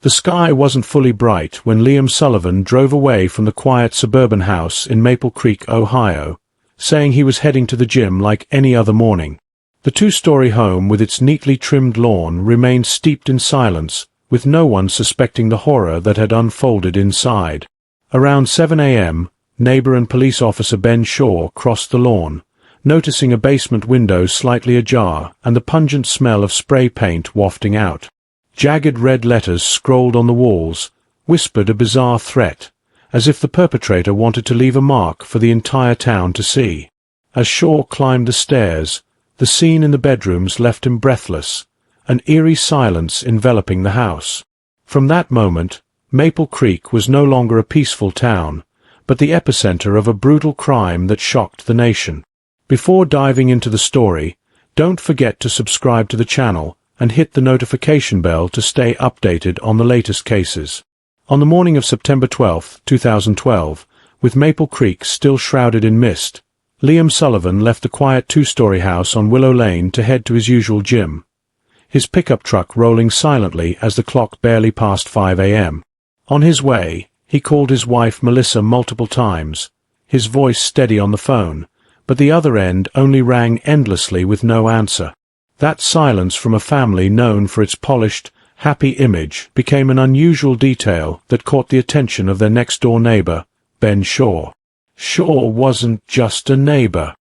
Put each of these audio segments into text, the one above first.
The sky wasn't fully bright when Liam Sullivan drove away from the quiet suburban house in Maple Creek, Ohio, saying he was heading to the gym like any other morning. The two-story home with its neatly trimmed lawn remained steeped in silence, with no one suspecting the horror that had unfolded inside. Around 7 a.m., neighbor and police officer Ben Shaw crossed the lawn, noticing a basement window slightly ajar and the pungent smell of spray paint wafting out. Jagged red letters scrolled on the walls whispered a bizarre threat, as if the perpetrator wanted to leave a mark for the entire town to see. As Shaw climbed the stairs, the scene in the bedrooms left him breathless, an eerie silence enveloping the house. From that moment, Maple Creek was no longer a peaceful town, but the epicenter of a brutal crime that shocked the nation. Before diving into the story, don't forget to subscribe to the channel and hit the notification bell to stay updated on the latest cases. On the morning of September 12, 2012, with Maple Creek still shrouded in mist, Liam Sullivan left the quiet two-story house on Willow Lane to head to his usual gym, his pickup truck rolling silently as the clock barely passed 5 a.m. On his way, he called his wife Melissa multiple times, his voice steady on the phone, but the other end only rang endlessly with no answer. That silence from a family known for its polished, happy image became an unusual detail that caught the attention of their next-door neighbor, Ben Shaw. Shaw wasn't just a neighbor.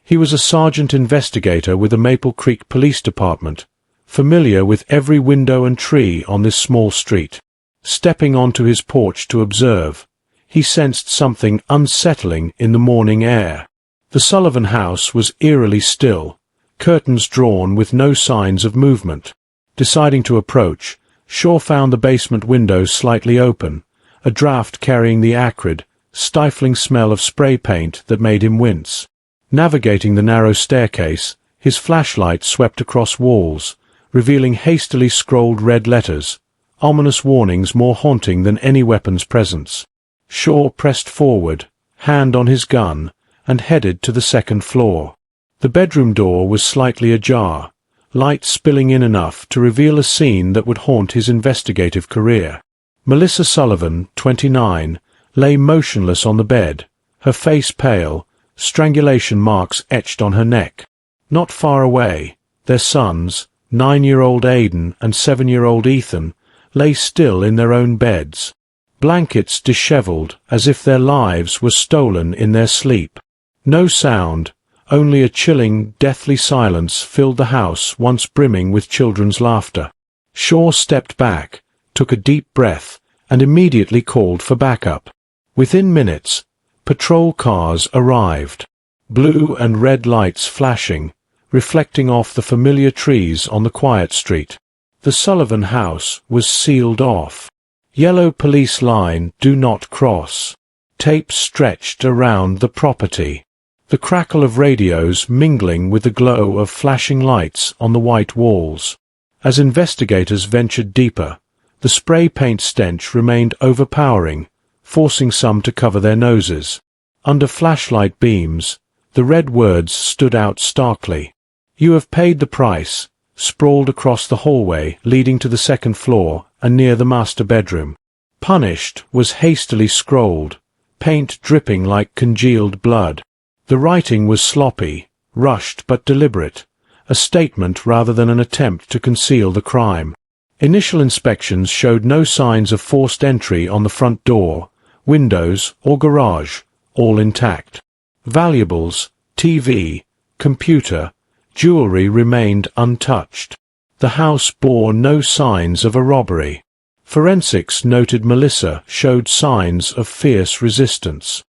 He was a sergeant investigator with the Maple Creek Police Department, familiar with every window and tree on this small street. Stepping onto his porch to observe, he sensed something unsettling in the morning air. The Sullivan house was eerily still, curtains drawn with no signs of movement. Deciding to approach, Shaw found the basement window slightly open, a draft carrying the acrid, stifling smell of spray paint that made him wince. Navigating the narrow staircase, his flashlight swept across walls, revealing hastily scrolled red letters, ominous warnings more haunting than any weapon's presence. Shaw pressed forward, hand on his gun, and headed to the second floor. The bedroom door was slightly ajar, light spilling in enough to reveal a scene that would haunt his investigative career. Melissa Sullivan, 29, lay motionless on the bed, her face pale, strangulation marks etched on her neck. Not far away, their sons, 9-year-old Aiden and 7-year-old Ethan, lay still in their own beds, blankets disheveled as if their lives were stolen in their sleep. No sound, only a chilling, deathly silence filled the house once brimming with children's laughter. Shaw stepped back, took a deep breath, and immediately called for backup. Within minutes, patrol cars arrived, blue and red lights flashing, reflecting off the familiar trees on the quiet street. The Sullivan house was sealed off. Yellow police line, do not cross. Tape stretched around the property. The crackle of radios mingling with the glow of flashing lights on the white walls. As investigators ventured deeper, the spray paint stench remained overpowering, forcing some to cover their noses. Under flashlight beams, the red words stood out starkly. "You have paid the price," sprawled across the hallway leading to the second floor and near the master bedroom. "Punished" was hastily scrolled, paint dripping like congealed blood. The writing was sloppy, rushed but deliberate, a statement rather than an attempt to conceal the crime. Initial inspections showed no signs of forced entry on the front door, windows, or garage, all intact. Valuables, TV, computer, jewelry remained untouched. The house bore no signs of a robbery. Forensics noted Melissa showed signs of fierce resistance.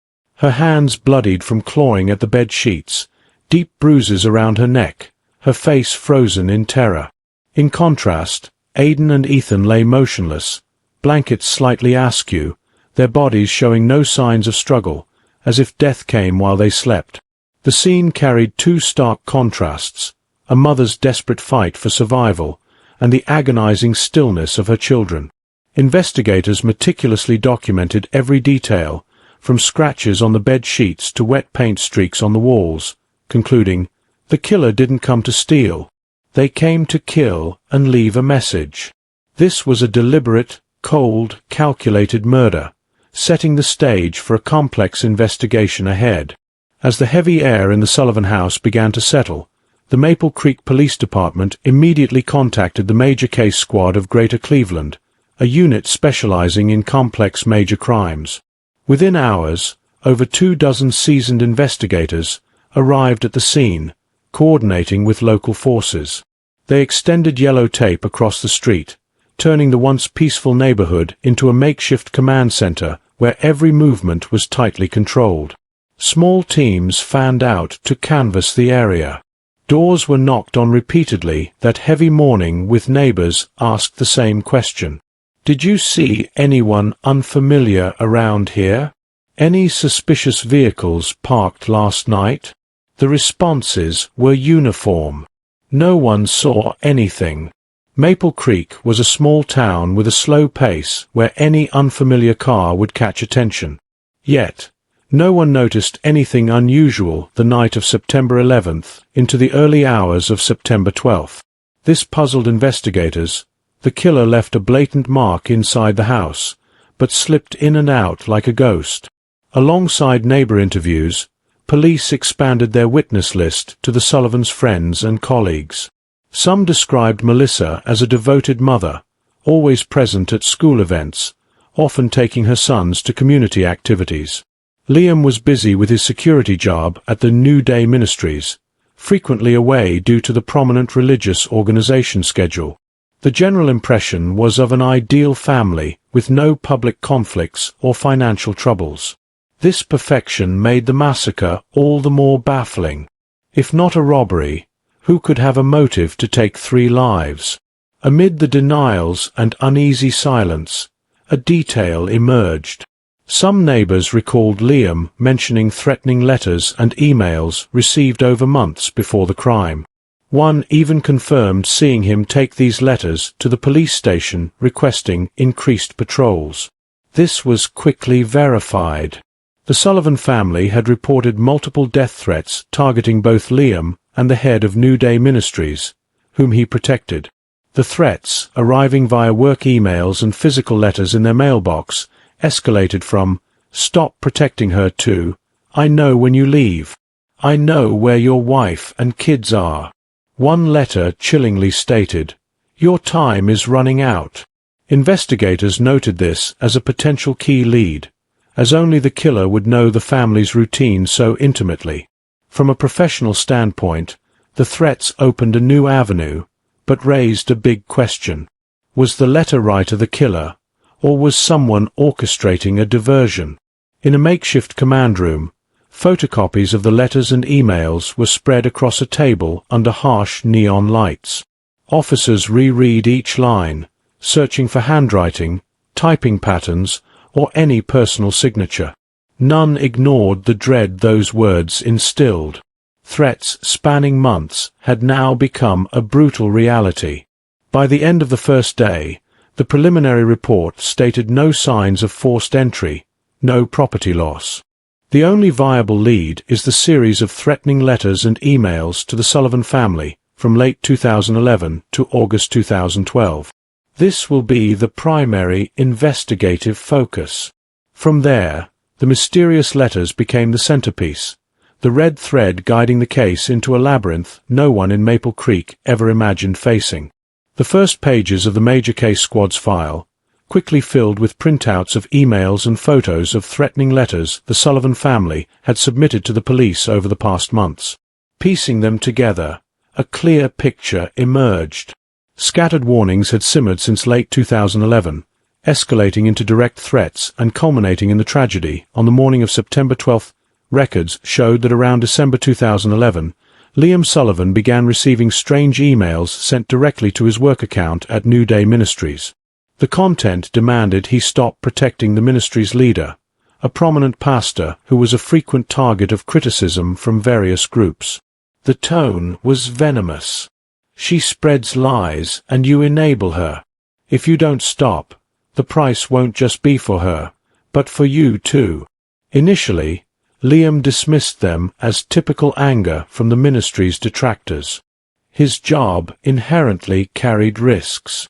Her hands bloodied from clawing at the bed sheets, deep bruises around her neck, her face frozen in terror. In contrast, Aiden and Ethan lay motionless, blankets slightly askew, their bodies showing no signs of struggle, as if death came while they slept. The scene carried two stark contrasts, a mother's desperate fight for survival, and the agonizing stillness of her children. Investigators meticulously documented every detail, from scratches on the bed sheets to wet paint streaks on the walls, concluding, the killer didn't come to steal. They came to kill and leave a message. This was a deliberate, cold, calculated murder, setting the stage for a complex investigation ahead. As the heavy air in the Sullivan house began to settle, the Maple Creek Police Department immediately contacted the Major Case Squad of Greater Cleveland, a unit specializing in complex major crimes. Within hours, over 24 seasoned investigators arrived at the scene, coordinating with local forces. They extended yellow tape across the street, turning the once peaceful neighborhood into a makeshift command center where every movement was tightly controlled. Small teams fanned out to canvass the area. Doors were knocked on repeatedly that heavy morning, with neighbors asked the same question. Did you see anyone unfamiliar around here? Any suspicious vehicles parked last night? The responses were uniform. No one saw anything. Maple Creek was a small town with a slow pace where any unfamiliar car would catch attention. Yet, no one noticed anything unusual the night of September 11th into the early hours of September 12th. This puzzled investigators. The killer left a blatant mark inside the house, but slipped in and out like a ghost. Alongside neighbor interviews, police expanded their witness list to the Sullivans' friends and colleagues. Some described Melissa as a devoted mother, always present at school events, often taking her sons to community activities. Liam was busy with his security job at the New Day Ministries, frequently away due to the prominent religious organization schedule. The general impression was of an ideal family with no public conflicts or financial troubles. This perfection made the massacre all the more baffling. If not a robbery, who could have a motive to take 3 lives? Amid the denials and uneasy silence, a detail emerged. Some neighbors recalled Liam mentioning threatening letters and emails received over months before the crime. One even confirmed seeing him take these letters to the police station requesting increased patrols. This was quickly verified. The Sullivan family had reported multiple death threats targeting both Liam and the head of New Day Ministries, whom he protected. The threats, arriving via work emails and physical letters in their mailbox, escalated from, "Stop protecting her," to, "I know when you leave. I know where your wife and kids are." One letter chillingly stated, "Your time is running out." Investigators noted this as a potential key lead, as only the killer would know the family's routine so intimately. From a professional standpoint, the threats opened a new avenue, but raised a big question. Was the letter writer the killer, or was someone orchestrating a diversion? In a makeshift command room, photocopies of the letters and emails were spread across a table under harsh neon lights. Officers reread each line, searching for handwriting, typing patterns, or any personal signature. None ignored the dread those words instilled. Threats spanning months had now become a brutal reality. By the end of the first day, the preliminary report stated no signs of forced entry, no property loss. The only viable lead is the series of threatening letters and emails to the Sullivan family from late 2011 to August 2012. This will be the primary investigative focus. From there, the mysterious letters became the centerpiece, the red thread guiding the case into a labyrinth no one in Maple Creek ever imagined facing. The first pages of the Major Case Squad's file, quickly filled with printouts of emails and photos of threatening letters the Sullivan family had submitted to the police over the past months. Piecing them together, a clear picture emerged. Scattered warnings had simmered since late 2011, escalating into direct threats and culminating in the tragedy on the morning of September 12. Records showed that around December 2011, Liam Sullivan began receiving strange emails sent directly to his work account at New Day Ministries. The content demanded he stop protecting the ministry's leader, a prominent pastor who was a frequent target of criticism from various groups. The tone was venomous. "She spreads lies, and you enable her. If you don't stop, the price won't just be for her, but for you too." Initially, Liam dismissed them as typical anger from the ministry's detractors. His job inherently carried risks.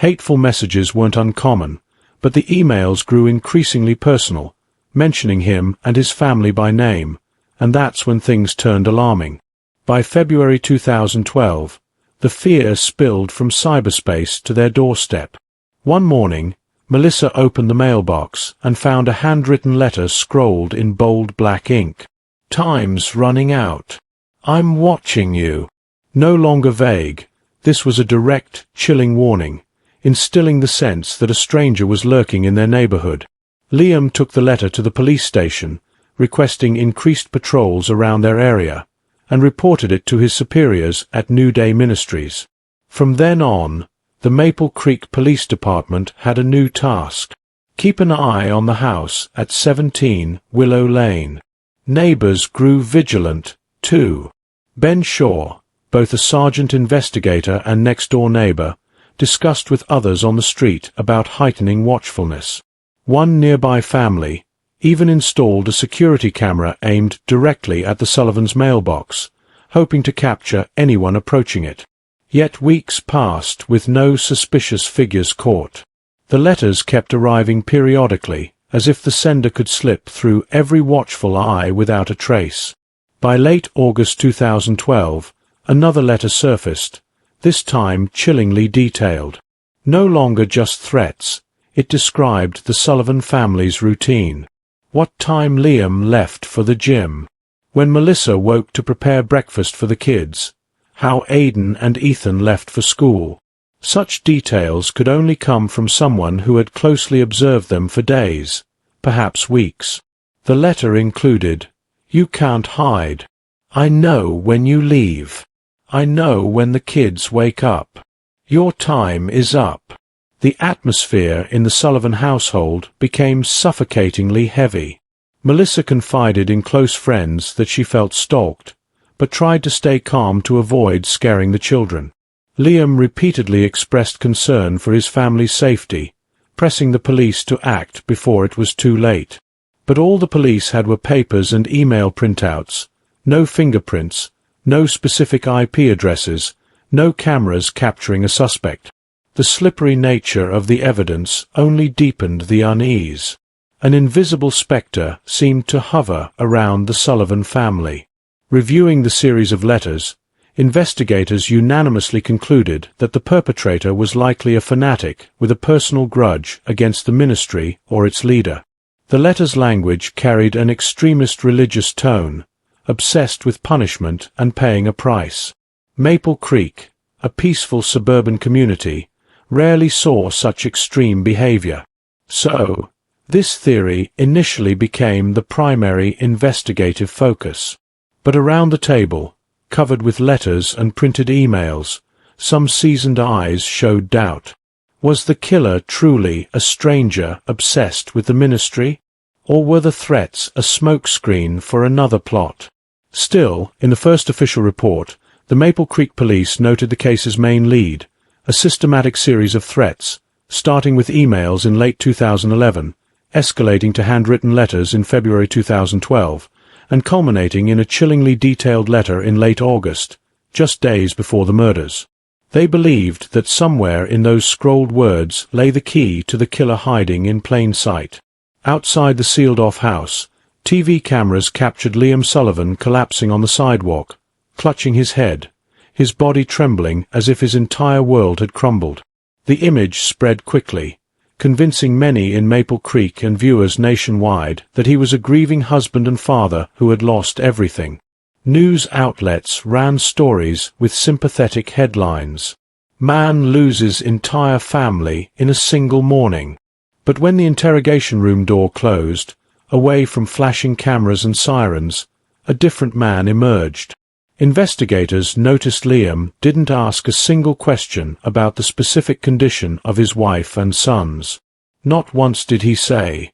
Hateful messages weren't uncommon, but the emails grew increasingly personal, mentioning him and his family by name, and that's when things turned alarming. By February 2012, the fear spilled from cyberspace to their doorstep. One morning, Melissa opened the mailbox and found a handwritten letter scrawled in bold black ink. "Time's running out. I'm watching you." No longer vague, this was a direct, chilling warning, instilling the sense that a stranger was lurking in their neighborhood. Liam took the letter to the police station, requesting increased patrols around their area, and reported it to his superiors at New Day Ministries. From then on, the Maple Creek Police Department had a new task. Keep an eye on the house at 17 Willow Lane. Neighbors grew vigilant, too. Ben Shaw, both a sergeant investigator and next-door neighbor, discussed with others on the street about heightening watchfulness. One nearby family even installed a security camera aimed directly at the Sullivans' mailbox, hoping to capture anyone approaching it. Yet weeks passed with no suspicious figures caught. The letters kept arriving periodically, as if the sender could slip through every watchful eye without a trace. By late August 2012, another letter surfaced, this time chillingly detailed. No longer just threats, it described the Sullivan family's routine. What time Liam left for the gym, when Melissa woke to prepare breakfast for the kids, how Aidan and Ethan left for school. Such details could only come from someone who had closely observed them for days, perhaps weeks. The letter included, "You can't hide. I know when you leave. I know when the kids wake up. Your time is up." The atmosphere in the Sullivan household became suffocatingly heavy. Melissa confided in close friends that she felt stalked, but tried to stay calm to avoid scaring the children. Liam repeatedly expressed concern for his family's safety, pressing the police to act before it was too late. But all the police had were papers and email printouts, no fingerprints, no specific IP addresses, no cameras capturing a suspect. The slippery nature of the evidence only deepened the unease. An invisible spectre seemed to hover around the Sullivan family. Reviewing the series of letters, investigators unanimously concluded that the perpetrator was likely a fanatic with a personal grudge against the ministry or its leader. The letters' language carried an extremist religious tone, obsessed with punishment and paying a price. Maple Creek, a peaceful suburban community, rarely saw such extreme behavior. So, this theory initially became the primary investigative focus. But around the table, covered with letters and printed emails, some seasoned eyes showed doubt. Was the killer truly a stranger obsessed with the ministry? Or were the threats a smokescreen for another plot? Still, in the first official report, the Maple Creek police noted the case's main lead, a systematic series of threats, starting with emails in late 2011, escalating to handwritten letters in February 2012, and culminating in a chillingly detailed letter in late August, just days before the murders. They believed that somewhere in those scrolled words lay the key to the killer hiding in plain sight. Outside the sealed-off house, TV cameras captured Liam Sullivan collapsing on the sidewalk, clutching his head, his body trembling as if his entire world had crumbled. The image spread quickly, convincing many in Maple Creek and viewers nationwide that he was a grieving husband and father who had lost everything. News outlets ran stories with sympathetic headlines. "Man loses entire family in a single morning." But when the interrogation room door closed, away from flashing cameras and sirens, a different man emerged. Investigators noticed Liam didn't ask a single question about the specific condition of his wife and sons. Not once did he say,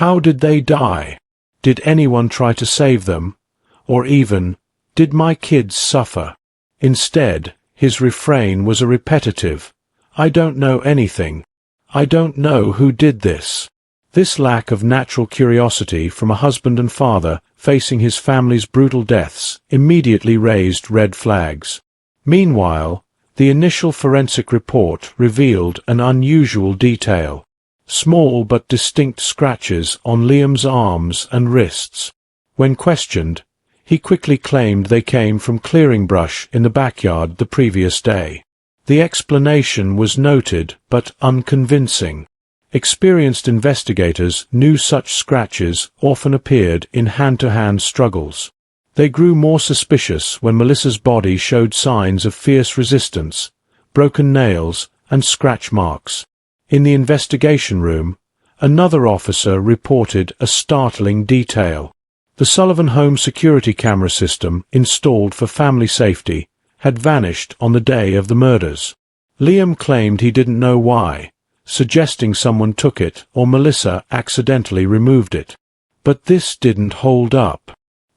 "How did they die? Did anyone try to save them?" Or even, "Did my kids suffer?" Instead, his refrain was a repetitive, "I don't know anything. I don't know who did this." This lack of natural curiosity from a husband and father facing his family's brutal deaths immediately raised red flags. Meanwhile, The initial forensic report revealed an unusual detail: small but distinct scratches on Liam's arms and wrists. When questioned, he quickly claimed they came from clearing brush in the backyard the previous day. The explanation was noted but unconvincing. Experienced investigators knew such scratches often appeared in hand-to-hand struggles. They grew more suspicious when Melissa's body showed signs of fierce resistance, broken nails, and scratch marks. In the investigation room, another officer reported a startling detail. The Sullivan home security camera system, installed for family safety, had vanished on the day of the murders. Liam claimed he didn't know why, suggesting someone took it or Melissa accidentally removed it. But this didn't hold up.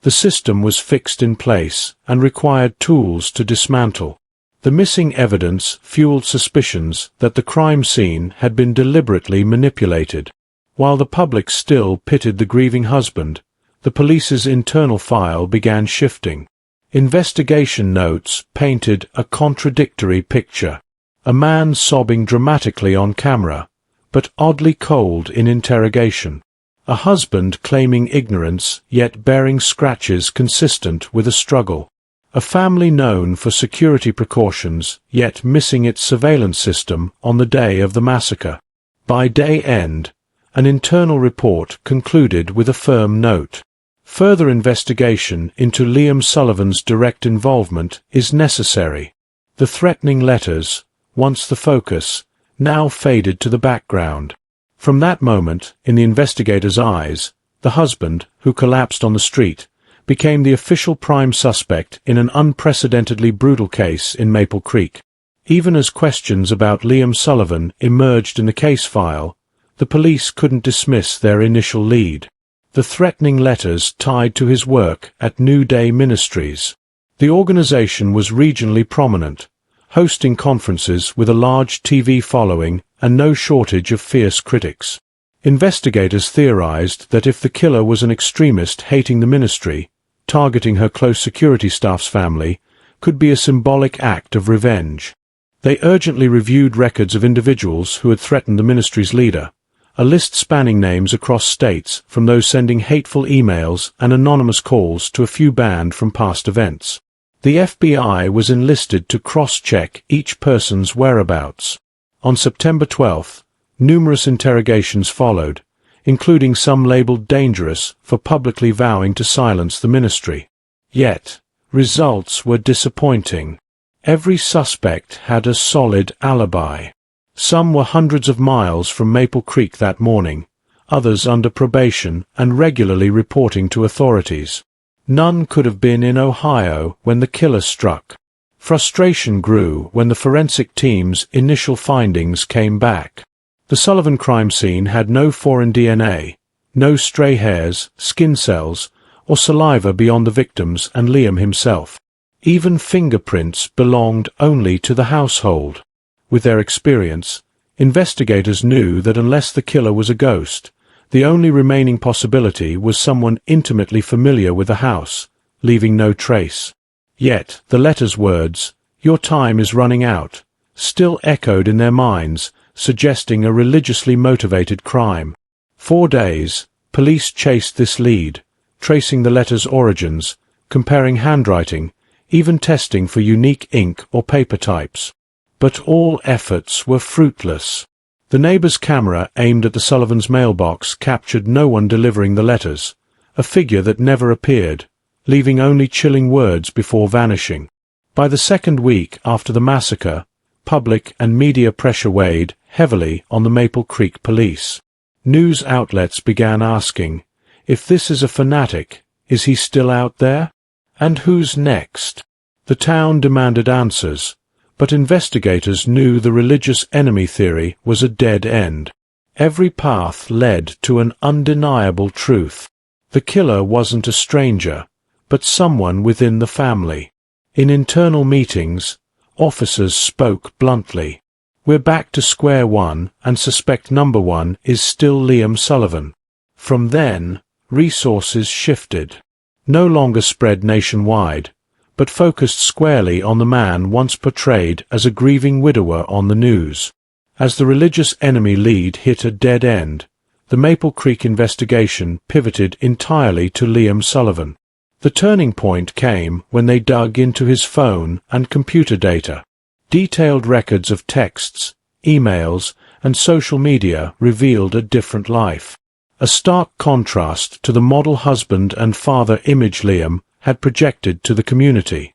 The system was fixed in place and required tools to dismantle. The missing evidence fueled suspicions that the crime scene had been deliberately manipulated. While the public still pitied the grieving husband, the police's internal file began shifting. Investigation notes painted a contradictory picture. A man sobbing dramatically on camera, but oddly cold in interrogation. A husband claiming ignorance, yet bearing scratches consistent with a struggle. A family known for security precautions, yet missing its surveillance system on the day of the massacre. By day end, an internal report concluded with a firm note. Further investigation into Liam Sullivan's direct involvement is necessary. The threatening letters, once the focus, now faded to the background. From that moment, in the investigator's eyes, the husband, who collapsed on the street, became the official prime suspect in an unprecedentedly brutal case in Maple Creek. Even as questions about Liam Sullivan emerged in the case file, the police couldn't dismiss their initial lead. The threatening letters tied to his work at New Day Ministries. The organization was regionally prominent, hosting conferences with a large TV following and no shortage of fierce critics. Investigators theorized that if the killer was an extremist hating the ministry, targeting her close security staff's family could be a symbolic act of revenge. They urgently reviewed records of individuals who had threatened the ministry's leader, a list spanning names across states, from those sending hateful emails and anonymous calls to a few banned from past events. The FBI was enlisted to cross-check each person's whereabouts. On September 12, numerous interrogations followed, including some labeled dangerous for publicly vowing to silence the ministry. Yet, results were disappointing. Every suspect had a solid alibi. Some were hundreds of miles from Maple Creek that morning, others under probation and regularly reporting to authorities. None could have been in Ohio when the killer struck. Frustration grew when the forensic team's initial findings came back. The Sullivan crime scene had no foreign DNA, no stray hairs, skin cells, or saliva beyond the victims and Liam himself. Even fingerprints belonged only to the household. With their experience, investigators knew that unless the killer was a ghost, the only remaining possibility was someone intimately familiar with the house, leaving no trace. Yet the letter's words, "Your time is running out," still echoed in their minds, suggesting a religiously motivated crime. 4 days, police chased this lead, tracing the letter's origins, comparing handwriting, even testing for unique ink or paper types. But all efforts were fruitless. The neighbor's camera aimed at the Sullivan's mailbox captured no one delivering the letters, a figure that never appeared, leaving only chilling words before vanishing. By the second week after the massacre, public and media pressure weighed heavily on the Maple Creek police. News outlets began asking, if this is a fanatic, is he still out there? And who's next? The town demanded answers, but investigators knew the religious enemy theory was a dead end. Every path led to an undeniable truth. The killer wasn't a stranger, but someone within the family. In internal meetings, officers spoke bluntly. We're back to square one, and suspect number one is still Liam Sullivan. From then, resources shifted. No longer spread nationwide, but focused squarely on the man once portrayed as a grieving widower on the news. As the religious enemy lead hit a dead end, the Maple Creek investigation pivoted entirely to Liam Sullivan. The turning point came when they dug into his phone and computer data. Detailed records of texts, emails, and social media revealed a different life. A stark contrast to the model husband and father image Liam had projected to the community.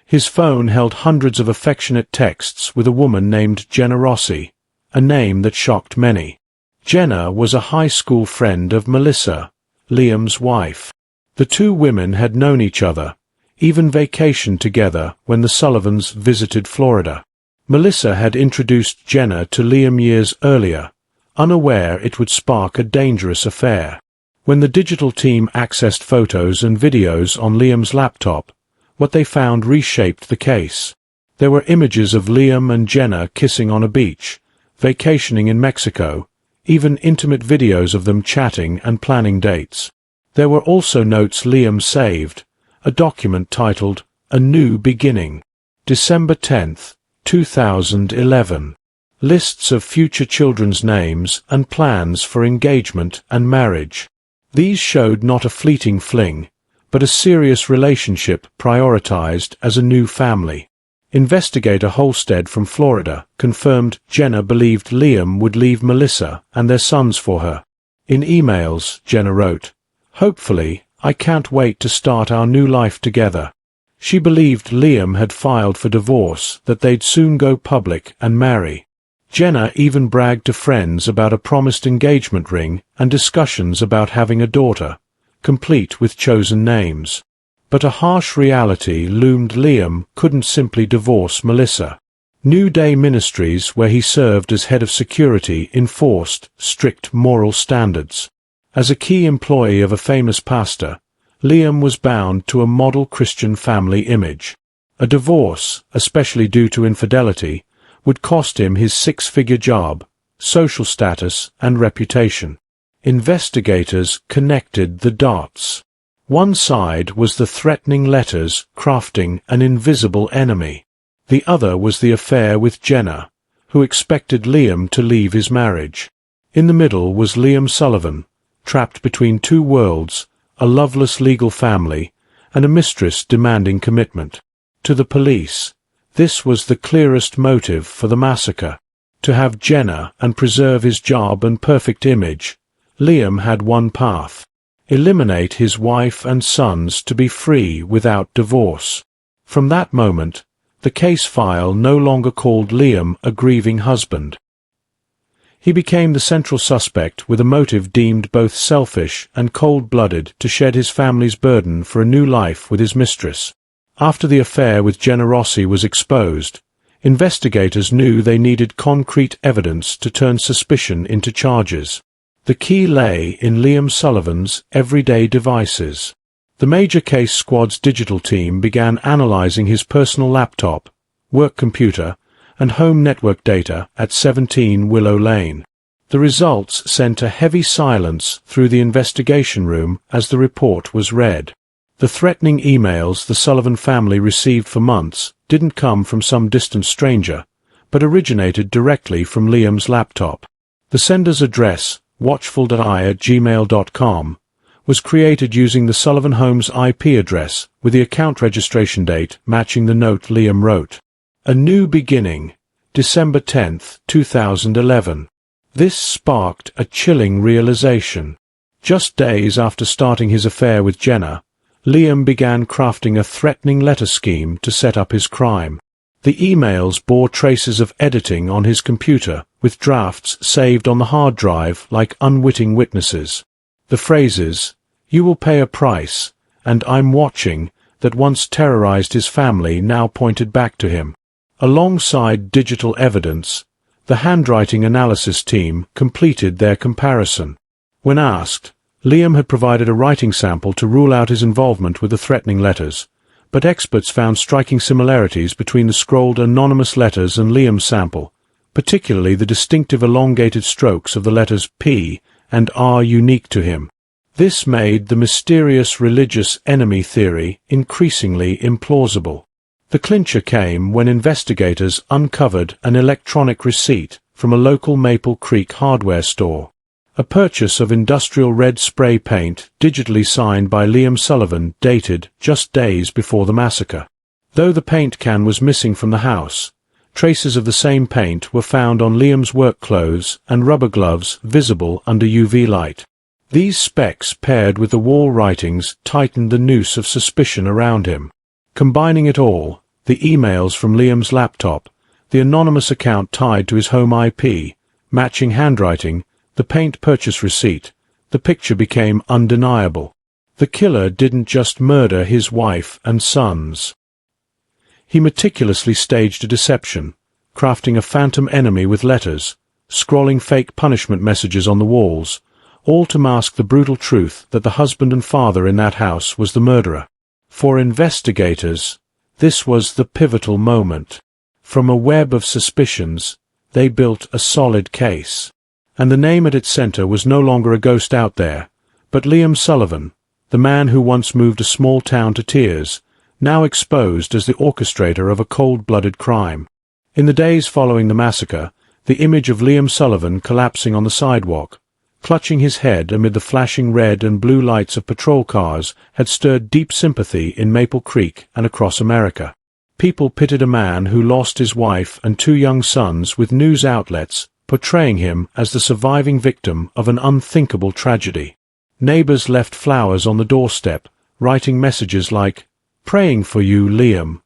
His phone held hundreds of affectionate texts with a woman named Jenna Rossi, a name that shocked many. Jenna was a high school friend of Melissa, Liam's wife. The two women had known each other, even vacationed together when the Sullivans visited Florida. Melissa had introduced Jenna to Liam years earlier, unaware it would spark a dangerous affair. When the digital team accessed photos and videos on Liam's laptop, what they found reshaped the case. There were images of Liam and Jenna kissing on a beach, vacationing in Mexico, even intimate videos of them chatting and planning dates. There were also notes Liam saved, a document titled A New Beginning. December 10, 2011. Lists of future children's names and plans for engagement and marriage. These showed not a fleeting fling, but a serious relationship prioritized as a new family. Investigator Holstead from Florida confirmed Jenna believed Liam would leave Melissa and their sons for her. In emails, Jenna wrote, "Hopefully, I can't wait to start our new life together." She believed Liam had filed for divorce, that they'd soon go public and marry. Jenna even bragged to friends about a promised engagement ring and discussions about having a daughter, complete with chosen names. But a harsh reality loomed. Liam couldn't simply divorce Melissa. New Day Ministries, where he served as head of security, enforced strict moral standards. As a key employee of a famous pastor, Liam was bound to a model Christian family image. A divorce, especially due to infidelity, would cost him his six-figure job, social status, and reputation. Investigators connected the dots. One side was the threatening letters crafting an invisible enemy. The other was the affair with Jenna, who expected Liam to leave his marriage. In the middle was Liam Sullivan, trapped between two worlds, a loveless legal family, and a mistress demanding commitment. To the police, this was the clearest motive for the massacre. To have Jenna and preserve his job and perfect image, Liam had one path: eliminate his wife and sons to be free without divorce. From that moment, the case file no longer called Liam a grieving husband. He became the central suspect, with a motive deemed both selfish and cold-blooded to shed his family's burden for a new life with his mistress. After the affair with Jenna Rossi was exposed, investigators knew they needed concrete evidence to turn suspicion into charges. The key lay in Liam Sullivan's everyday devices. The Major Case Squad's digital team began analyzing his personal laptop, work computer, and home network data at 17 Willow Lane. The results sent a heavy silence through the investigation room as the report was read. The threatening emails the Sullivan family received for months didn't come from some distant stranger, but originated directly from Liam's laptop. The sender's address, watchful.i@gmail.com, was created using the Sullivan home's IP address, with the account registration date matching the note Liam wrote. A New Beginning, December 10, 2011. This sparked a chilling realization. Just days after starting his affair with Jenna, Liam began crafting a threatening letter scheme to set up his crime. The emails bore traces of editing on his computer, with drafts saved on the hard drive like unwitting witnesses. The phrases, "You will pay a price," and "I'm watching," that once terrorized his family now pointed back to him. Alongside digital evidence, the handwriting analysis team completed their comparison. When asked, Liam had provided a writing sample to rule out his involvement with the threatening letters, but experts found striking similarities between the scrolled anonymous letters and Liam's sample, particularly the distinctive elongated strokes of the letters P and R unique to him. This made the mysterious religious enemy theory increasingly implausible. The clincher came when investigators uncovered an electronic receipt from a local Maple Creek hardware store. A purchase of industrial red spray paint digitally signed by Liam Sullivan dated just days before the massacre. Though the paint can was missing from the house, traces of the same paint were found on Liam's work clothes and rubber gloves visible under UV light. These specks paired with the wall writings tightened the noose of suspicion around him. Combining it all, the emails from Liam's laptop, the anonymous account tied to his home IP, matching handwriting, the paint purchase receipt, the picture became undeniable. The killer didn't just murder his wife and sons. He meticulously staged a deception, crafting a phantom enemy with letters, scrawling fake punishment messages on the walls, all to mask the brutal truth that the husband and father in that house was the murderer. For investigators, this was the pivotal moment. From a web of suspicions, they built a solid case. And the name at its center was no longer a ghost out there, but Liam Sullivan, the man who once moved a small town to tears, now exposed as the orchestrator of a cold-blooded crime. In the days following the massacre, the image of Liam Sullivan collapsing on the sidewalk, clutching his head amid the flashing red and blue lights of patrol cars, had stirred deep sympathy in Maple Creek and across America. People pitted a man who lost his wife and 2 young sons with news outlets portraying him as the surviving victim of an unthinkable tragedy. Neighbors left flowers on the doorstep, writing messages like, "Praying for you, Liam,"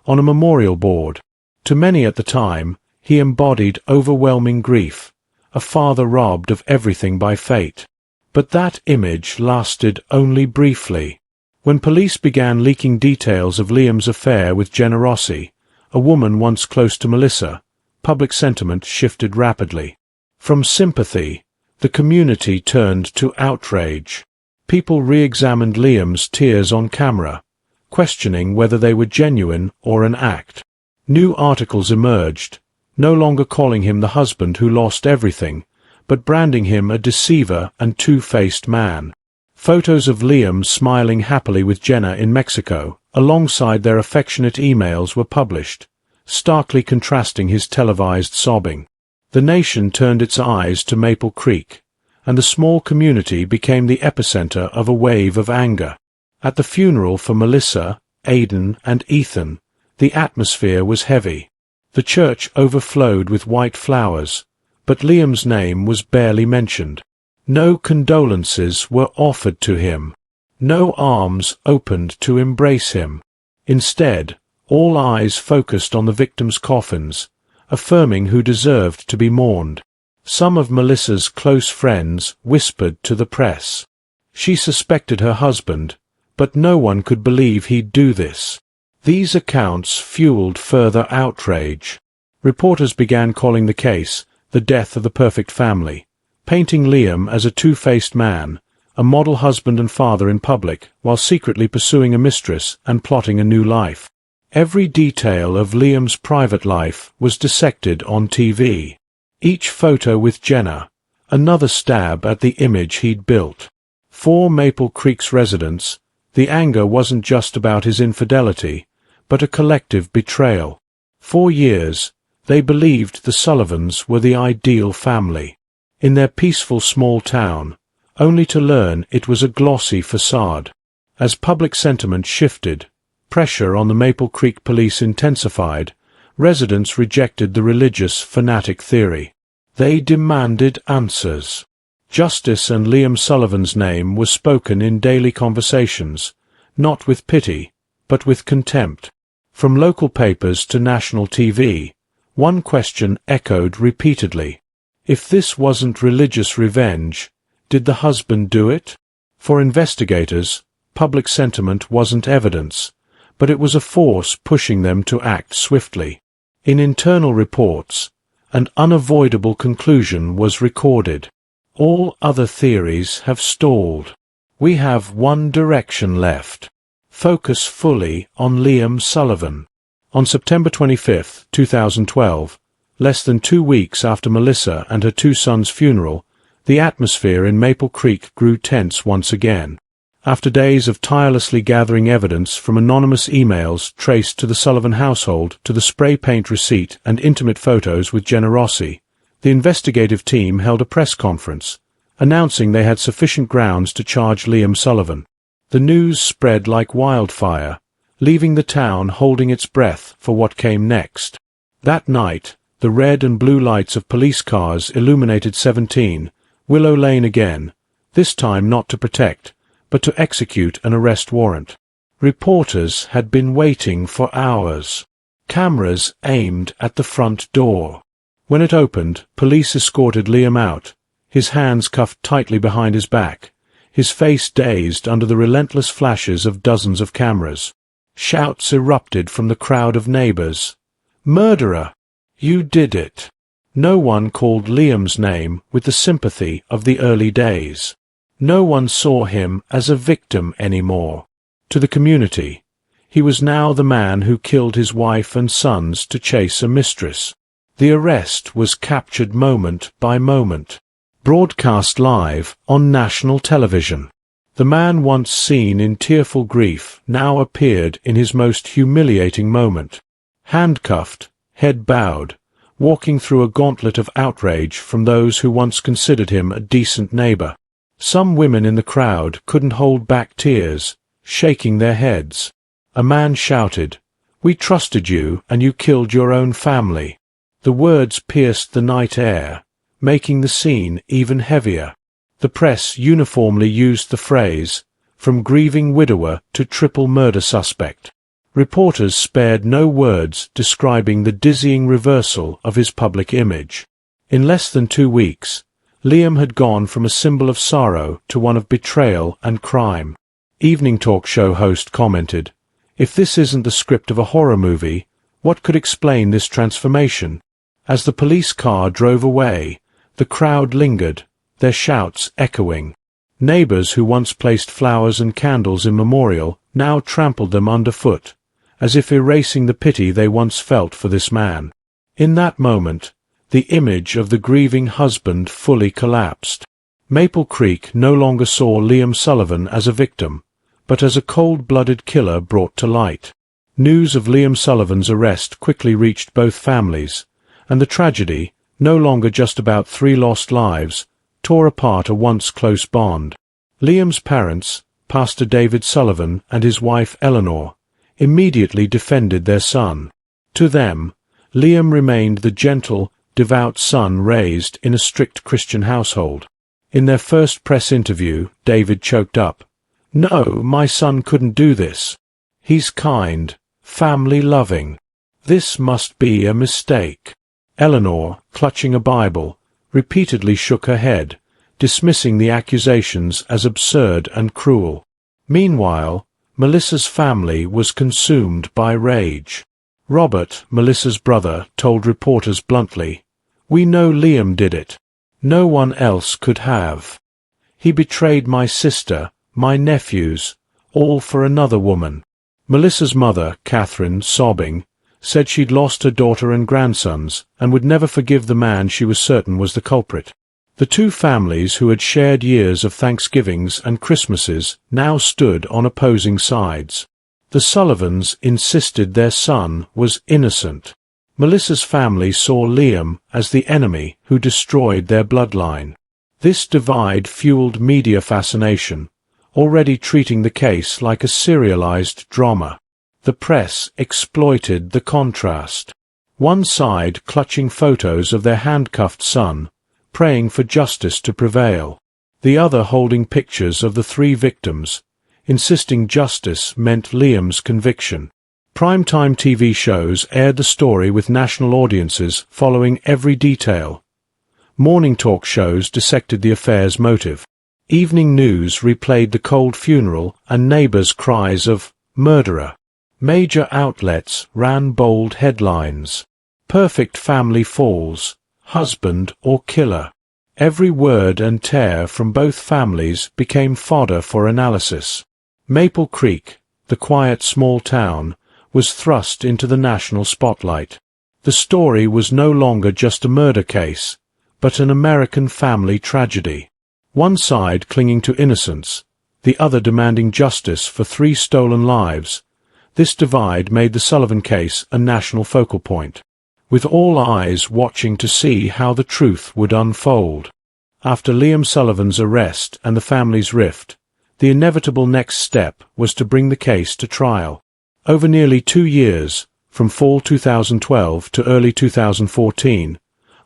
on a memorial board. To many at the time, he embodied overwhelming grief, a father robbed of everything by fate. But that image lasted only briefly. When police began leaking details of Liam's affair with Jenna Rossi, a woman once close to Melissa, public sentiment shifted rapidly. From sympathy, the community turned to outrage. People re-examined Liam's tears on camera, questioning whether they were genuine or an act. New articles emerged, no longer calling him the husband who lost everything, but branding him a deceiver and two-faced man. Photos of Liam smiling happily with Jenna in Mexico, alongside their affectionate emails, were published, starkly contrasting his televised sobbing. The nation turned its eyes to Maple Creek, and the small community became the epicenter of a wave of anger. At the funeral for Melissa, Aidan, and Ethan, the atmosphere was heavy. The church overflowed with white flowers, but Liam's name was barely mentioned. No condolences were offered to him. No arms opened to embrace him. Instead, all eyes focused on the victims' coffins, affirming who deserved to be mourned. Some of Melissa's close friends whispered to the press. She suspected her husband, but no one could believe he'd do this. These accounts fueled further outrage. Reporters began calling the case the death of the perfect family, painting Liam as a two-faced man, a model husband and father in public, while secretly pursuing a mistress and plotting a new life. Every detail of Liam's private life was dissected on TV. Each photo with Jenna, another stab at the image he'd built. For Maple Creek's residents, the anger wasn't just about his infidelity, but a collective betrayal. For years, they believed the Sullivans were the ideal family, in their peaceful small town, only to learn it was a glossy facade. As public sentiment shifted, pressure on the Maple Creek police intensified, residents rejected the religious fanatic theory. They demanded answers. Justice, and Liam Sullivan's name was spoken in daily conversations, not with pity, but with contempt. From local papers to national TV, one question echoed repeatedly. If this wasn't religious revenge, did the husband do it? For investigators, public sentiment wasn't evidence, but it was a force pushing them to act swiftly. In internal reports, an unavoidable conclusion was recorded. All other theories have stalled. We have one direction left. Focus fully on Liam Sullivan. On September 25, 2012, less than 2 weeks after Melissa and her 2 sons' funeral, The atmosphere in Maple Creek grew tense once again. After days of tirelessly gathering evidence from anonymous emails traced to the Sullivan household to the spray paint receipt and intimate photos with Jenna Rossi, the investigative team held a press conference, announcing they had sufficient grounds to charge Liam Sullivan. The news spread like wildfire, leaving the town holding its breath for what came next. That night, the red and blue lights of police cars illuminated 17, Willow Lane again, this time not to protect, but to execute an arrest warrant. Reporters had been waiting for hours. Cameras aimed at the front door. When it opened, police escorted Liam out, his hands cuffed tightly behind his back, his face dazed under the relentless flashes of dozens of cameras. Shouts erupted from the crowd of neighbors. "Murderer! You did it!" No one called Liam's name with the sympathy of the early days. No one saw him as a victim anymore. To the community, he was now the man who killed his wife and sons to chase a mistress. The arrest was captured moment by moment, broadcast live on national television. The man once seen in tearful grief now appeared in his most humiliating moment. Handcuffed, head bowed, walking through a gauntlet of outrage from those who once considered him a decent neighbor. Some women in the crowd couldn't hold back tears, shaking their heads. A man shouted, "We trusted you and you killed your own family." The words pierced the night air, making the scene even heavier. The press uniformly used the phrase, "from grieving widower to triple murder suspect." Reporters spared no words describing the dizzying reversal of his public image. In less than 2 weeks, Liam had gone from a symbol of sorrow to one of betrayal and crime. Evening talk show host commented, "If this isn't the script of a horror movie, what could explain this transformation?" As the police car drove away, the crowd lingered, their shouts echoing. Neighbors who once placed flowers and candles in memorial now trampled them underfoot, as if erasing the pity they once felt for this man. In that moment, the image of the grieving husband fully collapsed. Maple Creek no longer saw Liam Sullivan as a victim, but as a cold-blooded killer brought to light. News of Liam Sullivan's arrest quickly reached both families, and the tragedy, no longer just about 3 lost lives, tore apart a once close bond. Liam's parents, Pastor David Sullivan and his wife Eleanor, immediately defended their son. To them, Liam remained the gentle, devout son raised in a strict Christian household. In their first press interview, David choked up, "No, my son couldn't do this. He's kind, family-loving. This must be a mistake." Eleanor, clutching a Bible, repeatedly shook her head, dismissing the accusations as absurd and cruel. Meanwhile, Melissa's family was consumed by rage. Robert, Melissa's brother, told reporters bluntly, "We know Liam did it. No one else could have. He betrayed my sister, my nephews, all for another woman." Melissa's mother, Catherine, sobbing, said she'd lost her daughter and grandsons and would never forgive the man she was certain was the culprit. The two families who had shared years of Thanksgivings and Christmases now stood on opposing sides. The Sullivans insisted their son was innocent. Melissa's family saw Liam as the enemy who destroyed their bloodline. This divide fueled media fascination, already treating the case like a serialized drama. The press exploited the contrast. One side clutching photos of their handcuffed son, praying for justice to prevail. The other holding pictures of the 3 victims, insisting justice meant Liam's conviction. Primetime TV shows aired the story with national audiences following every detail. Morning talk shows dissected the affair's motive. Evening news replayed the cold funeral and neighbors' cries of "murderer." Major outlets ran bold headlines. "Perfect family falls, husband or killer." Every word and tear from both families became fodder for analysis. Maple Creek, the quiet small town, was thrust into the national spotlight. The story was no longer just a murder case, but an American family tragedy. One side clinging to innocence, the other demanding justice for 3 stolen lives. This divide made the Sullivan case a national focal point, with all eyes watching to see how the truth would unfold. After Liam Sullivan's arrest and the family's rift, the inevitable next step was to bring the case to trial. Over nearly 2 years, from fall 2012 to early 2014,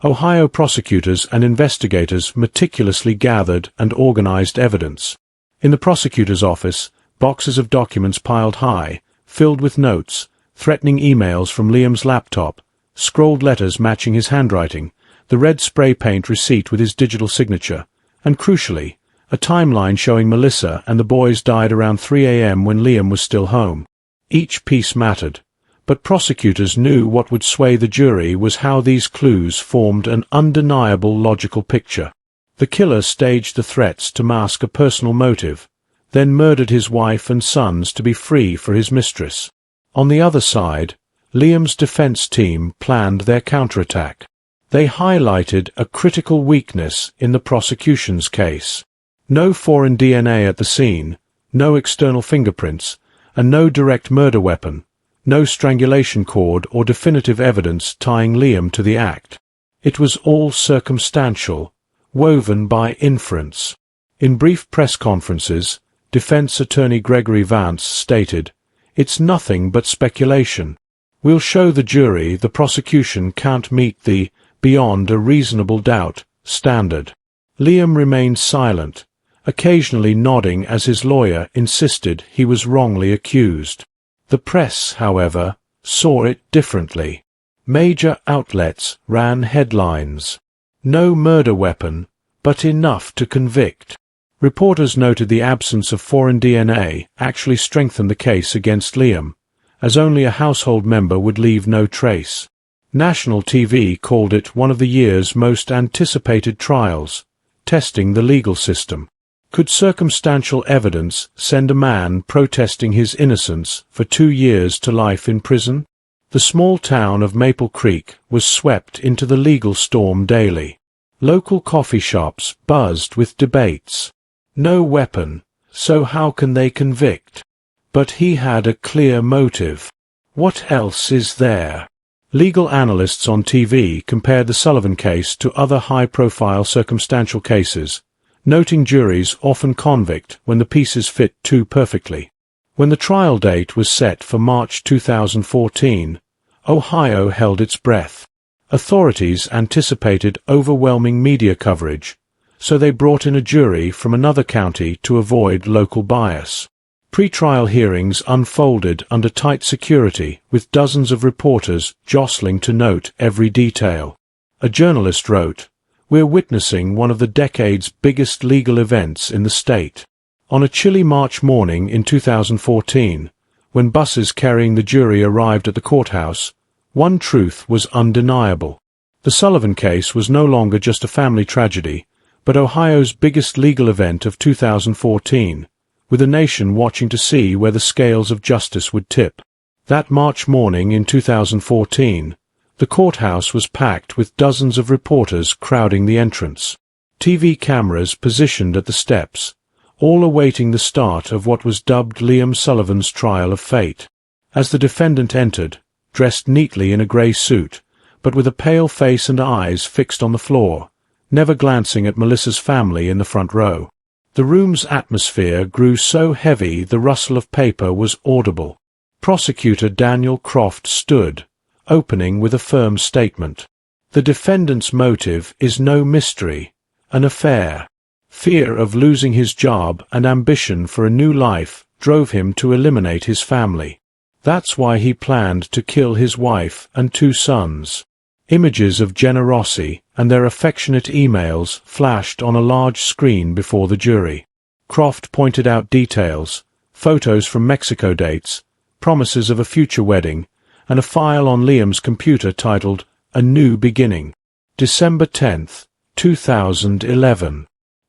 Ohio prosecutors and investigators meticulously gathered and organized evidence. In the prosecutor's office, boxes of documents piled high, filled with notes, threatening emails from Liam's laptop, scrolled letters matching his handwriting, the red spray paint receipt with his digital signature, and crucially, a timeline showing Melissa and the boys died around 3 a.m. when Liam was still home. Each piece mattered, but prosecutors knew what would sway the jury was how these clues formed an undeniable logical picture. The killer staged the threats to mask a personal motive, then murdered his wife and sons to be free for his mistress. On the other side, Liam's defense team planned their counterattack. They highlighted a critical weakness in the prosecution's case. No foreign DNA at the scene, no external fingerprints, and no direct murder weapon, no strangulation cord or definitive evidence tying Liam to the act. It was all circumstantial, woven by inference. In brief press conferences, defense attorney Gregory Vance stated, "It's nothing but speculation. We'll show the jury the prosecution can't meet the beyond a reasonable doubt standard." Liam remained silent, occasionally nodding as his lawyer insisted he was wrongly accused. The press, however, saw it differently. Major outlets ran headlines. "No murder weapon, but enough to convict." Reporters noted the absence of foreign DNA actually strengthened the case against Liam, as only a household member would leave no trace. National TV called it one of the year's most anticipated trials, testing the legal system. Could circumstantial evidence send a man protesting his innocence for 2 years to life in prison? The small town of Maple Creek was swept into the legal storm daily. Local coffee shops buzzed with debates. No weapon, so how can they convict? But he had a clear motive. What else is there? Legal analysts on TV compared the Sullivan case to other high-profile circumstantial cases, noting juries often convict when the pieces fit too perfectly. When the trial date was set for March 2014, Ohio held its breath. Authorities anticipated overwhelming media coverage, so they brought in a jury from another county to avoid local bias. Pre-trial hearings unfolded under tight security, with dozens of reporters jostling to note every detail. A journalist wrote, "We're witnessing one of the decade's biggest legal events in the state." On a chilly March morning in 2014, when buses carrying the jury arrived at the courthouse, one truth was undeniable. The Sullivan case was no longer just a family tragedy, but Ohio's biggest legal event of 2014, with a nation watching to see where the scales of justice would tip. That March morning in 2014, the courthouse was packed with dozens of reporters crowding the entrance. TV cameras positioned at the steps, all awaiting the start of what was dubbed Liam Sullivan's trial of fate. As the defendant entered, dressed neatly in a grey suit, but with a pale face and eyes fixed on the floor, never glancing at Melissa's family in the front row. The room's atmosphere grew so heavy the rustle of paper was audible. Prosecutor Daniel Croft stood, opening with a firm statement. "The defendant's motive is no mystery, an affair. Fear of losing his job and ambition for a new life drove him to eliminate his family. That's why he planned to kill his wife and 2 sons." Images of generosity and their affectionate emails flashed on a large screen before the jury. Croft pointed out details, photos from Mexico dates, promises of a future wedding, and a file on Liam's computer titled "A New Beginning." December 10th, 2011.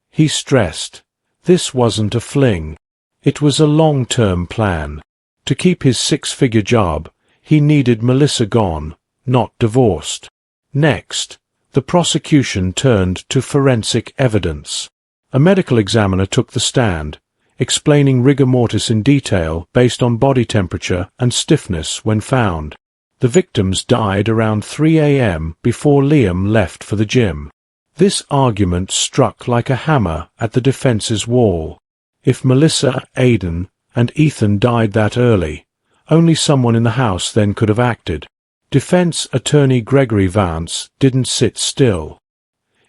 He stressed, this wasn't a fling. It was a long-term plan. To keep his 6-figure job, he needed Melissa gone, not divorced. Next, the the prosecution turned to forensic evidence. A medical examiner took the stand, explaining rigor mortis in detail based on body temperature and stiffness when found. The victims died around 3 a.m. before Liam left for the gym. This argument struck like a hammer at the defense's wall. If Melissa, Aidan, and Ethan died that early, only someone in the house then could have acted. Defense attorney Gregory Vance didn't sit still.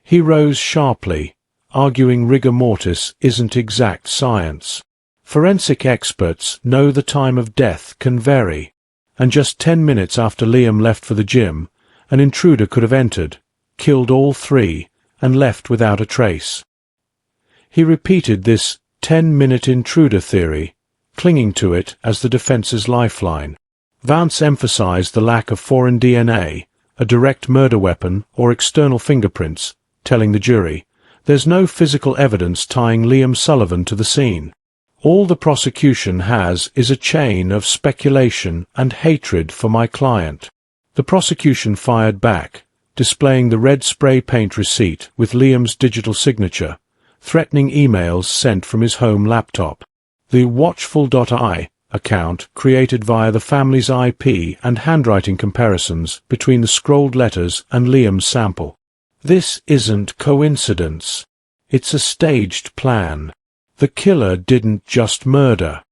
He rose sharply, arguing rigor mortis isn't exact science. Forensic experts know the time of death can vary, and just 10 minutes after Liam left for the gym, an intruder could have entered, killed all three, and left without a trace. He repeated this 10-minute intruder theory, clinging to it as the defense's lifeline. Vance emphasized the lack of foreign DNA, a direct murder weapon, or external fingerprints, telling the jury, "There's no physical evidence tying Liam Sullivan to the scene. All the prosecution has is a chain of speculation and hatred for my client." The prosecution fired back, displaying the red spray paint receipt with Liam's digital signature, threatening emails sent from his home laptop. The Watchful.I account, created via the family's IP and handwriting comparisons between the scrolled letters and Liam's sample. This isn't coincidence. It's a staged plan. The killer didn't just murder.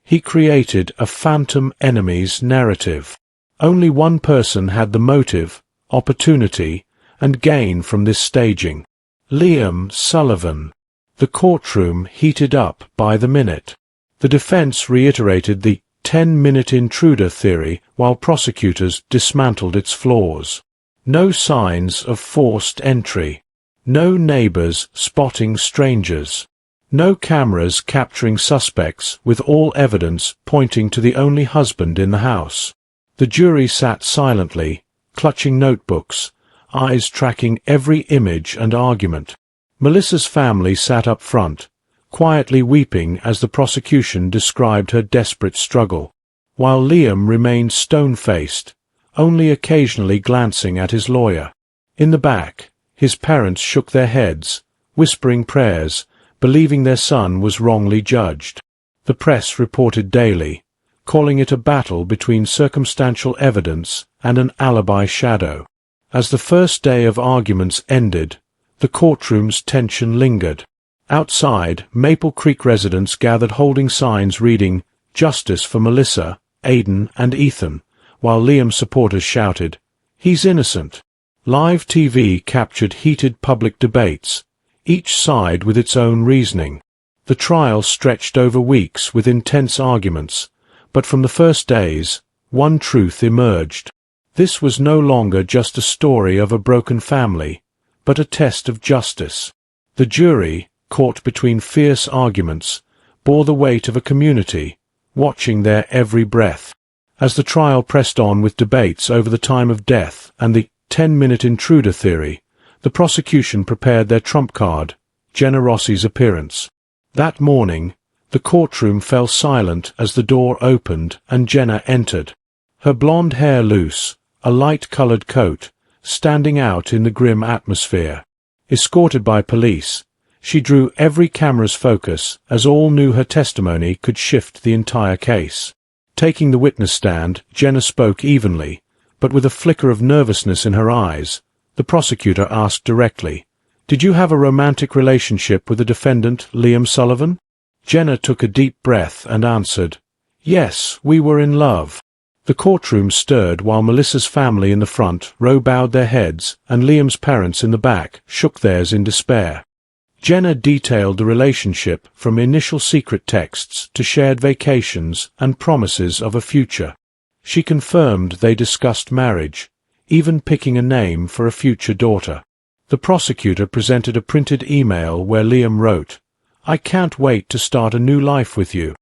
He created a phantom enemies narrative. Only one person had the motive, opportunity, and gain from this staging: Liam Sullivan. The courtroom heated up by the minute. The defense reiterated the 10-minute intruder theory while prosecutors dismantled its flaws. No signs of forced entry. No neighbors spotting strangers. No cameras capturing suspects, with all evidence pointing to the only husband in the house. The jury sat silently, clutching notebooks, eyes tracking every image and argument. Melissa's family sat up front, quietly weeping as the prosecution described her desperate struggle, while Liam remained stone-faced, only occasionally glancing at his lawyer. In the back, his parents shook their heads, whispering prayers, believing their son was wrongly judged. The press reported daily, calling it a battle between circumstantial evidence and an alibi shadow. As the first day of arguments ended, the courtroom's tension lingered. Outside, Maple Creek residents gathered holding signs reading, "Justice for Melissa, Aidan, and Ethan," while Liam supporters shouted, "He's innocent." Live TV captured heated public debates, each side with its own reasoning. The trial stretched over weeks with intense arguments, but from the first days, one truth emerged. This was no longer just a story of a broken family, but a test of justice. The jury, caught between fierce arguments, bore the weight of a community, watching their every breath. As the trial pressed on with debates over the time of death and the 10-minute intruder theory, the prosecution prepared their trump card, Jenna Rossi's appearance. That morning, the courtroom fell silent as the door opened and Jenna entered. Her blonde hair loose, a light-colored coat, standing out in the grim atmosphere. Escorted by police, she drew every camera's focus as all knew her testimony could shift the entire case. Taking the witness stand, Jenna spoke evenly, but with a flicker of nervousness in her eyes. The prosecutor asked directly, "Did you have a romantic relationship with the defendant, Liam Sullivan?" Jenna took a deep breath and answered, "Yes, we were in love." The courtroom stirred while Melissa's family in the front row bowed their heads and Liam's parents in the back shook theirs in despair. Jenna detailed the relationship from initial secret texts to shared vacations and promises of a future. She confirmed they discussed marriage, even picking a name for a future daughter. The prosecutor presented a printed email where Liam wrote, "I can't wait to start a new life with you.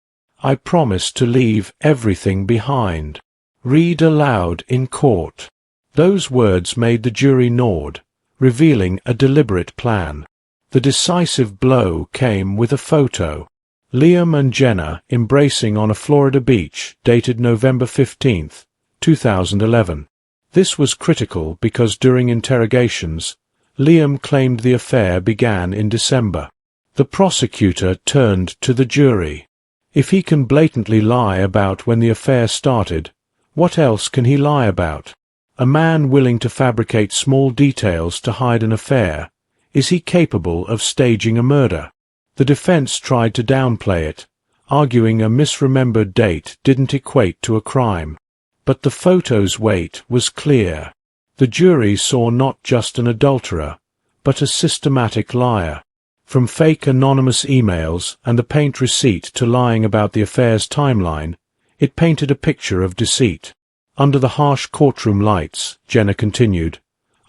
I promise to leave everything behind." Read aloud in court. Those words made the jury nod, revealing a deliberate plan. The decisive blow came with a photo. Liam and Jenna embracing on a Florida beach dated November 15, 2011. This was critical because during interrogations, Liam claimed the affair began in December. The prosecutor turned to the jury. If he can blatantly lie about when the affair started, what else can he lie about? A man willing to fabricate small details to hide an affair, is he capable of staging a murder? The defense tried to downplay it, arguing a misremembered date didn't equate to a crime. But the photo's weight was clear. The jury saw not just an adulterer, but a systematic liar. From fake anonymous emails and the paint receipt to lying about the affair's timeline, it painted a picture of deceit. Under the harsh courtroom lights, Jenna continued,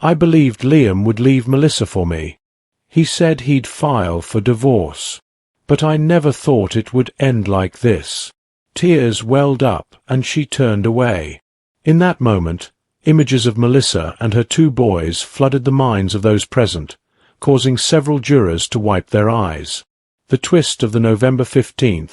I believed Liam would leave Melissa for me. He said he'd file for divorce. But I never thought it would end like this. Tears welled up and she turned away. In that moment, images of Melissa and her 2 boys flooded the minds of those present, causing several jurors to wipe their eyes. The twist of the November 15,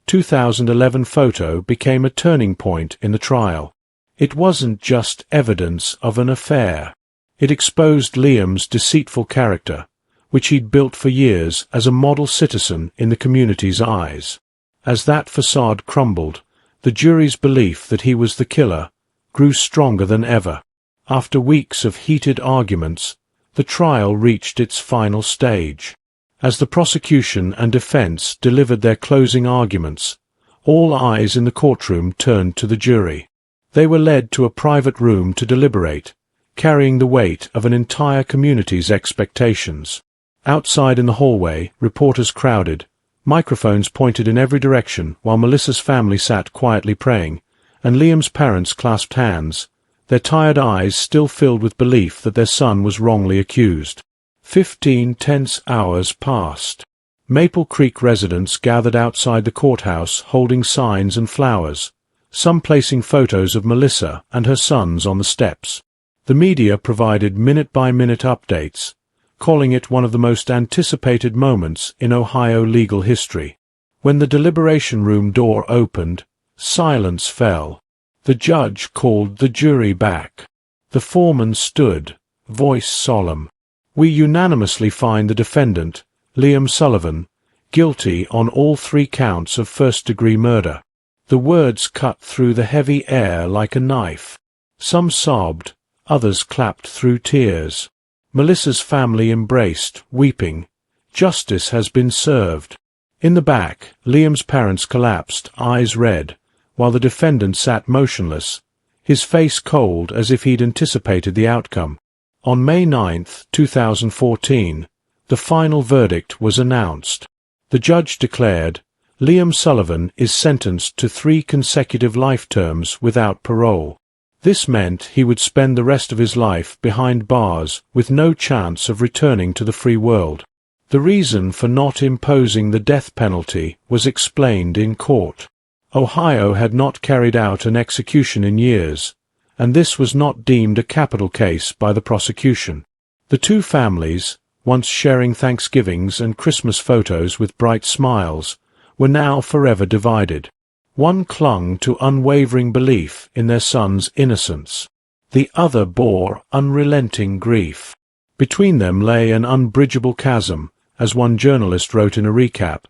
2011 photo became a turning point in the trial. It wasn't just evidence of an affair. It exposed Liam's deceitful character, which he'd built for years as a model citizen in the community's eyes. As that facade crumbled, the jury's belief that he was the killer grew stronger than ever. After weeks of heated arguments, the trial reached its final stage. As the prosecution and defense delivered their closing arguments, all eyes in the courtroom turned to the jury. They were led to a private room to deliberate, carrying the weight of an entire community's expectations. Outside in the hallway, reporters crowded, microphones pointed in every direction while Melissa's family sat quietly praying, and Liam's parents clasped hands, their tired eyes still filled with belief that their son was wrongly accused. 15 tense hours passed. Maple Creek residents gathered outside the courthouse holding signs and flowers, some placing photos of Melissa and her sons on the steps. The media provided minute-by-minute updates, calling it one of the most anticipated moments in Ohio legal history. When the deliberation room door opened, silence fell. The judge called the jury back. The foreman stood, voice solemn. We unanimously find the defendant, Liam Sullivan, guilty on all 3 counts of first-degree murder. The words cut through the heavy air like a knife. Some sobbed, others clapped through tears. Melissa's family embraced, weeping. Justice has been served. In the back, Liam's parents collapsed, eyes red, while the defendant sat motionless, his face cold as if he'd anticipated the outcome. On May 9, 2014, the final verdict was announced. The judge declared, Liam Sullivan is sentenced to 3 consecutive life terms without parole. This meant he would spend the rest of his life behind bars with no chance of returning to the free world. The reason for not imposing the death penalty was explained in court. Ohio had not carried out an execution in years, and this was not deemed a capital case by the prosecution. The 2 families, once sharing Thanksgivings and Christmas photos with bright smiles, were now forever divided. One clung to unwavering belief in their son's innocence. The other bore unrelenting grief. Between them lay an unbridgeable chasm, as one journalist wrote in a recap.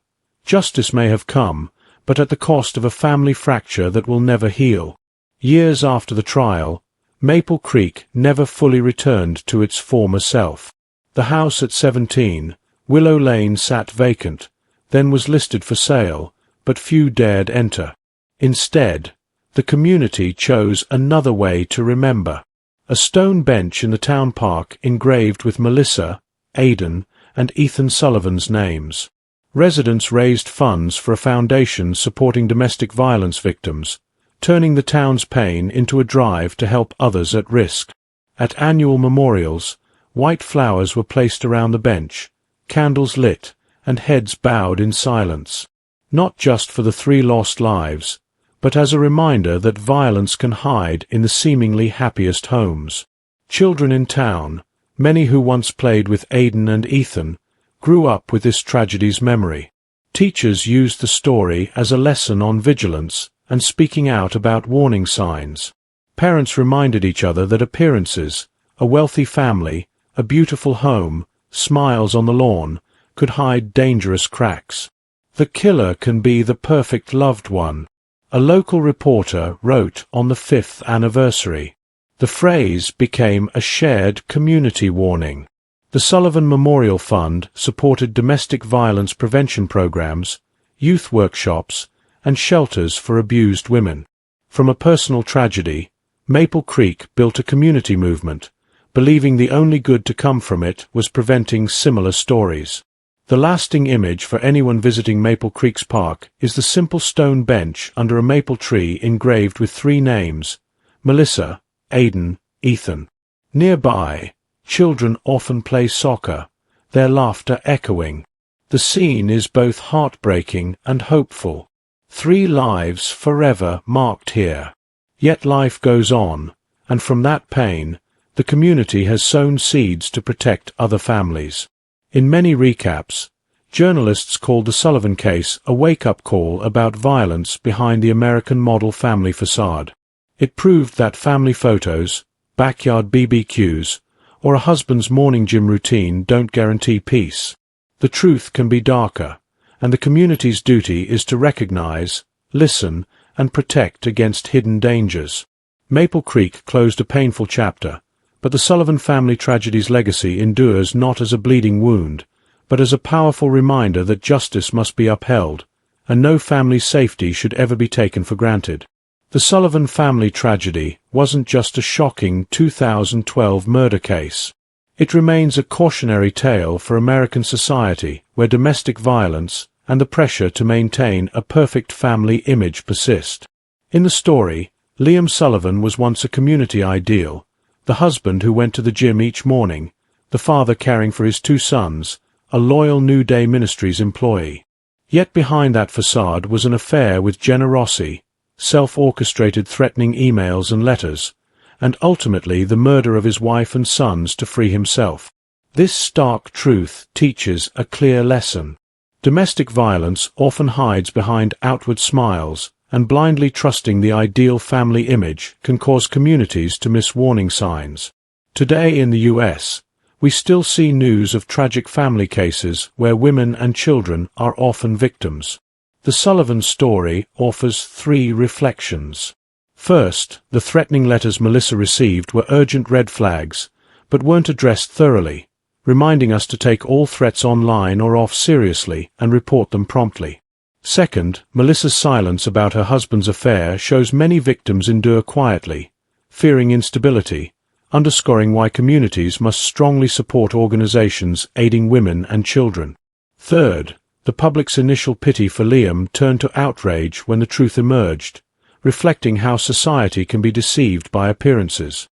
Justice may have come, but at the cost of a family fracture that will never heal. Years after the trial, Maple Creek never fully returned to its former self. The house at 17, Willow Lane sat vacant, then was listed for sale, but few dared enter. Instead, the community chose another way to remember. A stone bench in the town park engraved with Melissa, Aidan, and Ethan Sullivan's names. Residents raised funds for a foundation supporting domestic violence victims, turning the town's pain into a drive to help others at risk. At annual memorials, white flowers were placed around the bench, candles lit, and heads bowed in silence. Not just for the 3 lost lives, but as a reminder that violence can hide in the seemingly happiest homes. Children in town, many who once played with Aidan and Ethan, grew up with this tragedy's memory. Teachers used the story as a lesson on vigilance and speaking out about warning signs. Parents reminded each other that appearances, a wealthy family, a beautiful home, smiles on the lawn, could hide dangerous cracks. The killer can be the perfect loved one. A local reporter wrote on the 5th anniversary. The phrase became a shared community warning. The Sullivan Memorial Fund supported domestic violence prevention programs, youth workshops, and shelters for abused women. From a personal tragedy, Maple Creek built a community movement, believing the only good to come from it was preventing similar stories. The lasting image for anyone visiting Maple Creek's park is the simple stone bench under a maple tree engraved with 3 names: Melissa, Aidan, Ethan. Nearby, children often play soccer, their laughter echoing. The scene is both heartbreaking and hopeful. 3 lives forever marked here. Yet life goes on, and from that pain, the community has sown seeds to protect other families. In many recaps, journalists called the Sullivan case a wake-up call about violence behind the American model family facade. It proved that family photos, backyard BBQs, or a husband's morning gym routine don't guarantee peace. The truth can be darker, and the community's duty is to recognize, listen, and protect against hidden dangers. Maple Creek closed a painful chapter, but the Sullivan family tragedy's legacy endures not as a bleeding wound, but as a powerful reminder that justice must be upheld, and no family's safety should ever be taken for granted. The Sullivan family tragedy wasn't just a shocking 2012 murder case. It remains a cautionary tale for American society where domestic violence and the pressure to maintain a perfect family image persist. In the story, Liam Sullivan was once a community ideal, the husband who went to the gym each morning, the father caring for his 2 sons, a loyal New Day Ministries employee. Yet behind that facade was an affair with Jenna Rossi, self-orchestrated threatening emails and letters, and ultimately the murder of his wife and sons to free himself. This stark truth teaches a clear lesson. Domestic violence often hides behind outward smiles, and blindly trusting the ideal family image can cause communities to miss warning signs. Today in the U.S., we still see news of tragic family cases where women and children are often victims. The Sullivan story offers 3 reflections. First, the threatening letters Melissa received were urgent red flags, but weren't addressed thoroughly, reminding us to take all threats online or off seriously and report them promptly. Second, Melissa's silence about her husband's affair shows many victims endure quietly, fearing instability, underscoring why communities must strongly support organizations aiding women and children. Third, the public's initial pity for Liam turned to outrage when the truth emerged, reflecting how society can be deceived by appearances.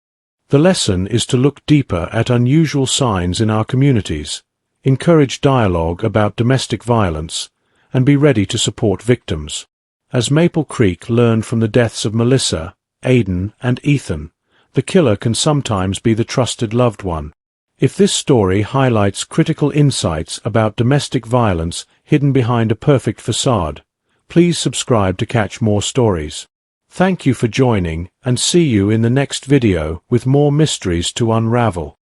The lesson is to look deeper at unusual signs in our communities, encourage dialogue about domestic violence, and be ready to support victims. As Maple Creek learned from the deaths of Melissa, Aidan, and Ethan, the killer can sometimes be the trusted loved one. If this story highlights critical insights about domestic violence hidden behind a perfect facade, please subscribe to catch more stories. Thank you for joining, and see you in the next video with more mysteries to unravel.